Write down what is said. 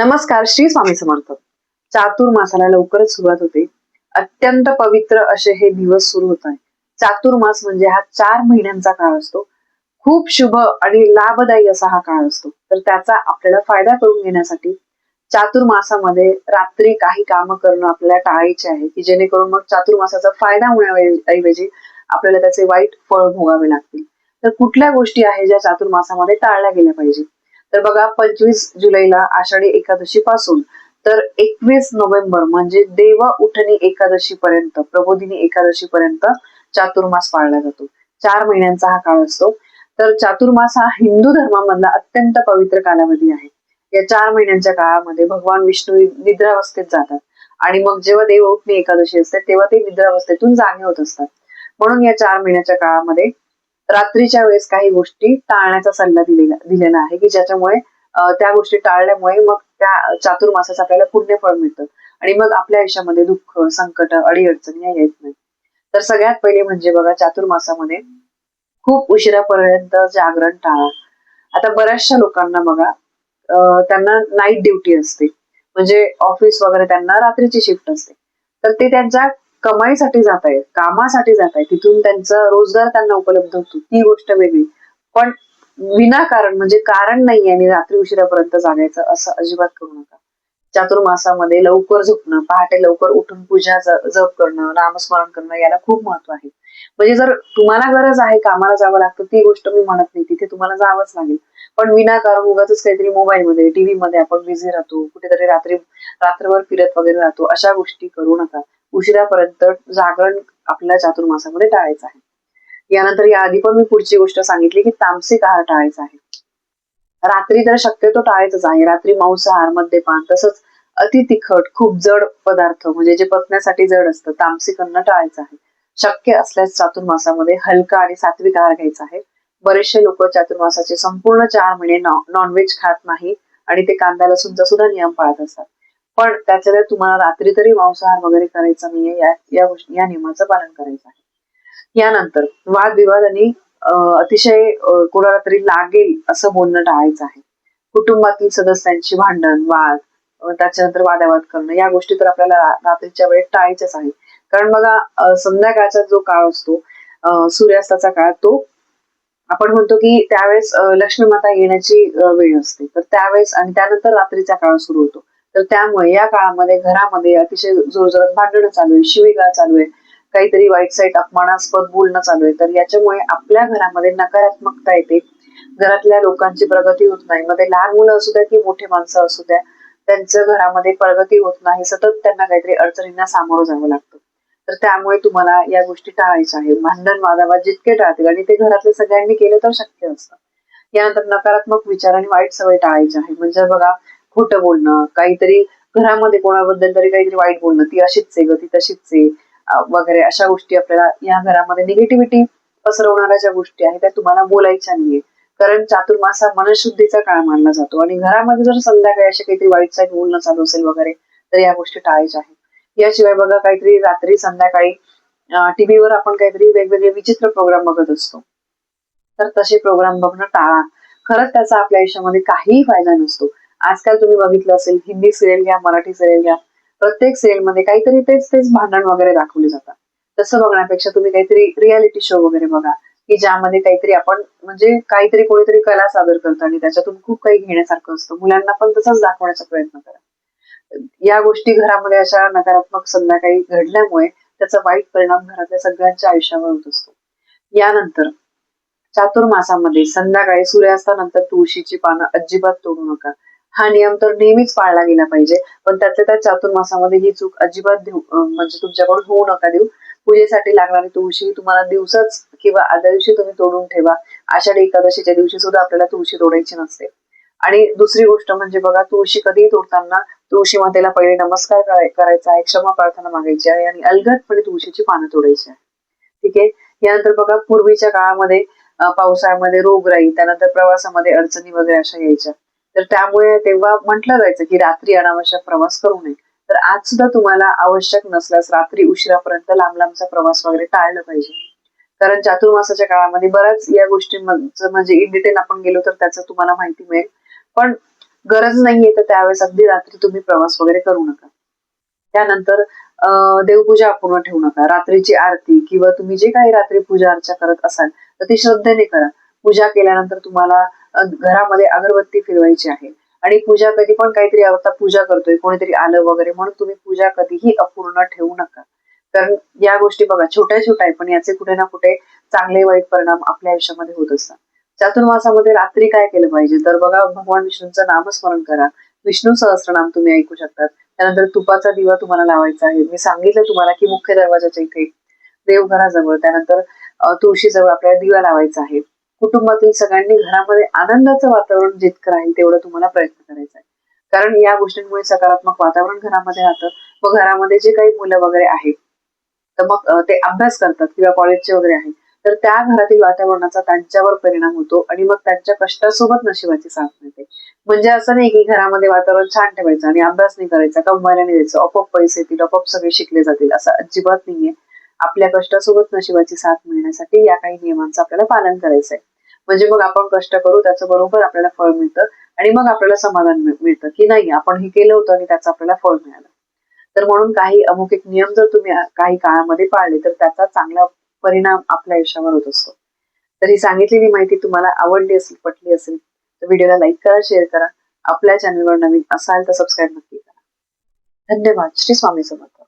नमस्कार, श्री स्वामी समर्थ. चातुर्मासाला लवकरच सुरुवात होते. अत्यंत पवित्र असे हे दिवस सुरू होत आहे. चातुर्मास म्हणजे हा 4 महिन्यांचा काळ असतो. खूप शुभ आणि लाभदायी असा हा काळ असतो. तर त्याचा आपल्याला फायदा करून घेण्यासाठी चातुर्मासामध्ये रात्री काही कामं करणं आपल्याला टाळायचे आहे, की जेणेकरून मग चातुर्मासाचा फायदा होण्याऐवजी आपल्याला त्याचे वाईट फळ भोगावे लागतील. तर कुठल्या गोष्टी आहे ज्या चातुर्मासामध्ये टाळल्या गेल्या पाहिजे? तर बघा, 25 जुलैला आषाढी एकादशी पासून तर 21 नोव्हेंबर म्हणजे देव उठणी एकादशी पर्यंत, प्रबोधिनी एकादशी पर्यंत चातुर्मास पाळला जातो. 4 महिन्यांचा हा काळ असतो. तर चातुर्मास हा हिंदू धर्मामधला अत्यंत पवित्र कालावधी आहे. या 4 महिन्यांच्या काळामध्ये भगवान विष्णू निद्रावस्थेत जातात आणि मग जेव्हा देव उठणी एकादशी असते तेव्हा ते निद्रावस्थेतून जागे होत असतात. म्हणून या 4 महिन्याच्या काळामध्ये रात्रीच्या वेळेस काही गोष्टी टाळण्याचा सल्ला दिलेला आहे, की ज्याच्यामुळे त्या गोष्टी टाळल्यामुळे मग त्या चातुर्मासाचं आपल्याला पुण्यफळ मिळतं आणि मग आपल्या आयुष्यामध्ये दुःख, संकट, अडीअडचणी या येत नाही. तर सगळ्यात पहिले म्हणजे बघा, चातुर्मासामध्ये खूप उशिरापर्यंत जागरण टाळा. आता बऱ्याचशा लोकांना बघा, त्यांना नाईट ड्युटी असते, म्हणजे ऑफिस वगैरे त्यांना रात्रीची शिफ्ट असते. तर ते त्यांच्या कमाईसाठी जात आहेत, कामासाठी जात आहेत, तिथून त्यांचा रोजगार त्यांना उपलब्ध होतो, ती गोष्ट वेगळी. पण विनाकारण म्हणजे कारण नाहीये आणि रात्री उशिरापर्यंत जागायचं असं अजिबात करू नका. चातुर्मासामध्ये लवकर झोपणं, पहाटे लवकर उठून पूजा जप करणं, नामस्मरण करणं याला खूप महत्व आहे. म्हणजे जर तुम्हाला गरज आहे, कामाला जावं लागतं, ती गोष्ट मी म्हणत नाही, तिथे तुम्हाला जावंच लागेल. पण विनाकारण उगाचच काहीतरी मोबाईलमध्ये, टीव्ही मध्ये आपण बिझी राहतो, कुठेतरी रात्रभर फिरत वगैरे राहतो, अशा गोष्टी करू नका. उशिरापर्यंत जागरण आपल्या चातुर्मासामध्ये टाळायचं आहे. यानंतर याआधी पण मी पुढची गोष्ट सांगितली, की तामसिक आहार टाळायचा आहे. रात्री तर शक्यतो टाळायचंच आहे. रात्री मांसाहार, मद्यपान, तसंच अति तिखट, खूप जड पदार्थ म्हणजे जे पचण्यासाठी जड असतं, तामसिक अन्न टाळायचं आहे. शक्य असल्यास चातुर्मासामध्ये हलका आणि सात्विक आहार घ्यायचा आहे. बरेचसे लोक चातुर्मासाचे संपूर्ण 4 महिने नॉनव्हेज खात नाही आणि ते कांदा लसूणचा सुद्धा नियम पाळत असतात. पण त्याच्या तुम्हाला रात्री तरी मांसाहार वगैरे करायचा नाहीये. या नियमाचं पालन करायचं आहे. यानंतर वादविवाद आणि अतिशय कोणाला तरी लागेल असं बोलणं टाळायचं आहे. कुटुंबातील सदस्यांची भांडण, वाद, त्याच्यानंतर वादावाद करणं या गोष्टी तर आपल्याला रात्रीच्या वेळेत टाळायच्याच आहेत. कारण बघा, संध्याकाळचा जो काळ असतो, सूर्यास्ताचा काळ, तो आपण म्हणतो की त्यावेळेस लक्ष्मी माता येण्याची वेळ असते. तर त्यावेळेस आणि त्यानंतर रात्रीचा काळ सुरू होतो. तर त्यामुळे या काळामध्ये घरामध्ये अतिशय जोरजोरात भांडणं चालू आहे, शिवीगाळ चालू आहे, काहीतरी वाईट साईट अपमानास्पद बोलणं चालू आहे. तर याच्यामुळे आपल्या घरामध्ये नकारात्मकता येते. घरातल्या लोकांची प्रगती होत नाही. मग ते लहान मुलं असू द्या की मोठे माणसं असू द्या, त्यांच्या घरामध्ये प्रगती होत नाही. सतत त्यांना काहीतरी अडचणींना सामोरं जावं लागतं. तर त्यामुळे तुम्हाला या गोष्टी टाळायच्या आहेत. भांडण वादावाद जितके टाळतील आणि ते घरातल्या सगळ्यांनी केलं तर शक्य असतं. यानंतर नकारात्मक विचार आणि वाईट सवय टाळायची आहे. म्हणजे बघा, खोटं बोलणं, काहीतरी घरामध्ये कोणाबद्दल तरी काहीतरी वाईट बोलणं, ती अशीच आहे ग, ती तशीच आहे, वगैरे अशा गोष्टी आपल्याला या घरामध्ये निगेटिव्हिटी पसरवणाऱ्या ज्या गोष्टी आहेत त्या तुम्हाला बोलायच्या नाहीये. कारण चातुर्मास हा मनशुद्धीचा काळ मानला जातो आणि घरामध्ये जर संध्याकाळी असे काहीतरी वाईट साईट बोलणं चालू असेल वगैरे, तर या गोष्टी टाळायच्या आहेत. याशिवाय बघा, काहीतरी रात्री संध्याकाळी टीव्हीवर आपण काहीतरी वेगवेगळे विचित्र प्रोग्राम बघत असतो. तर तसे प्रोग्राम बघणं टाळा. खरंच त्याचा आपल्या आयुष्यामध्ये काहीही फायदा नसतो. आजकाल तुम्ही बघितलं असेल, हिंदी सिरियल घ्या, मराठी सिरियल घ्या, प्रत्येक सिरियलमध्ये काहीतरी तेच तेच भांडण वगैरे दाखवले जातात. तसं बघण्यापेक्षा तुम्ही काहीतरी रियालिटी शो वगैरे बघा, की ज्यामध्ये काहीतरी आपण म्हणजे काहीतरी कोणीतरी कला सादर करतं आणि त्याच्यातून खूप काही घेण्यासारखं असतं. मुलांना पण तसंच दाखवण्याचा प्रयत्न करा. या गोष्टी घरामध्ये अशा नकारात्मक संध्याकाळी घडल्यामुळे त्याचा वाईट परिणाम घरातल्या सगळ्यांच्या आयुष्यावर होत असतो. यानंतर चातुर्मासामध्ये संध्याकाळी सूर्यास्तानंतर तुळशीची पानं अजिबात तोडू नका. हा नियम तर नेहमीच पाळला गेला पाहिजे. पण त्यातल्या त्या चातुर्मासामध्ये ही चूक अजिबात म्हणजे तुमच्याकडून होऊ नका देऊ. पूजेसाठी लागणारी तुळशी तुम्हाला दिवसाच किंवा आदल्या दिवशी तुम्ही तोडून ठेवा. आषाढी एकादशीच्या दिवशी सुद्धा आपल्याला तुळशी तोडायची नसते. आणि दुसरी गोष्ट म्हणजे बघा, तुळशी कधीही तोडताना तुळशी मातेला पहिले नमस्कार करायचा आहे, क्षमा प्रार्थना मागायची आहे आणि अलगदपणे तुळशीची पानं तोडायची आहे. ठीक आहे. यानंतर बघा, पूर्वीच्या काळामध्ये पावसाळ्यामध्ये रोगराई, त्यानंतर प्रवासामध्ये अडचणी वगैरे अशा यायच्या. तर त्यामुळे तेव्हा म्हटलं जायचं की रात्री अनावश्यक प्रवास करू नये. तर आज सुद्धा तुम्हाला आवश्यक नसल्यास रात्री उशिरापर्यंत लांब लांबचा प्रवास वगैरे टाळलं पाहिजे. कारण चातुर्मासाच्या काळामध्ये बऱ्याच या गोष्टी म्हणजे इन डिटेल आपण गेलो तर त्याचं तुम्हाला माहिती मिळेल. पण गरज नाहीये तर त्यावेळेस अगदी रात्री तुम्ही प्रवास वगैरे करू नका. त्यानंतर देवपूजा अपूर्ण ठेवू नका. रात्रीची आरती किंवा तुम्ही जे काही रात्री पूजा अर्चा करत असाल तर ती श्रद्धेने करा. पूजा केल्यानंतर तुम्हाला घरामध्ये अगरबत्ती फिरवायची आहे आणि पूजा कधी पण काहीतरी आता पूजा करतोय कोणीतरी आलं वगैरे म्हणून तुम्ही पूजा कधीही अपूर्ण ठेवू नका. कारण या गोष्टी बघा छोट्या छोट्या आहे पण याचे कुठे ना कुठे चांगले वाईट परिणाम आपल्या आयुष्यामध्ये होत असतात. चातुर्मासामध्ये रात्री काय केलं पाहिजे तर बघा भगवान विष्णूंचं नामस्मरण करा. विष्णू सहस्त्रनाम तुम्ही ऐकू शकतात. त्यानंतर तुपाचा दिवा तुम्हाला लावायचा आहे. मी सांगितलं तुम्हाला की मुख्य दरवाजाच्या इथे देवघराजवळ त्यानंतर तुळशीजवळ आपल्याला दिवा लावायचा आहे. कुटुंबातील सगळ्यांनी घरामध्ये आनंदाचं वातावरण जितकं राहील तेवढं तुम्हाला प्रयत्न करायचा आहे. कारण या गोष्टींमुळे सकारात्मक वातावरण घरामध्ये राहतं व घरामध्ये जे काही मुलं वगैरे आहेत तर मग ते अभ्यास करतात किंवा कॉलेजचे वगैरे आहेत तर त्या घरातील वातावरणाचा त्यांच्यावर परिणाम होतो आणि मग त्यांच्या कष्टासोबत नशिबाची साथ मिळते. म्हणजे असं नाही की घरामध्ये वातावरण छान ठेवायचं आणि अभ्यास नाही करायचा, कमवायला नाही द्यायचं, आपोआप पैसे येतील, आपोआप सगळे शिकले जातील असं अजिबात नाहीये. आपल्या कष्टासोबत नशिबाची साथ मिळण्यासाठी या काही नियमांचं आपल्याला पालन करायचंय. म्हणजे मग आपण कष्ट करू त्याचं बरोबर आपल्याला फळ मिळतं आणि मग आपल्याला समाधान मिळतं की नाही आपण हे केलं होतं आणि त्याचं आपल्याला फळ मिळालं. तर म्हणून काही अमुक एक नियम जर तुम्ही काही काळामध्ये पाळले तर त्याचा चांगला परिणाम आपल्या आयुष्यावर होत असतो. तर ही सांगितलेली माहिती तुम्हाला आवडली असेल, पटली असेल तर व्हिडिओला लाईक करा, शेअर करा. आपल्या चॅनलवर नवीन असाल तर सबस्क्राईब नक्की करा. धन्यवाद. श्री स्वामी समर्थ.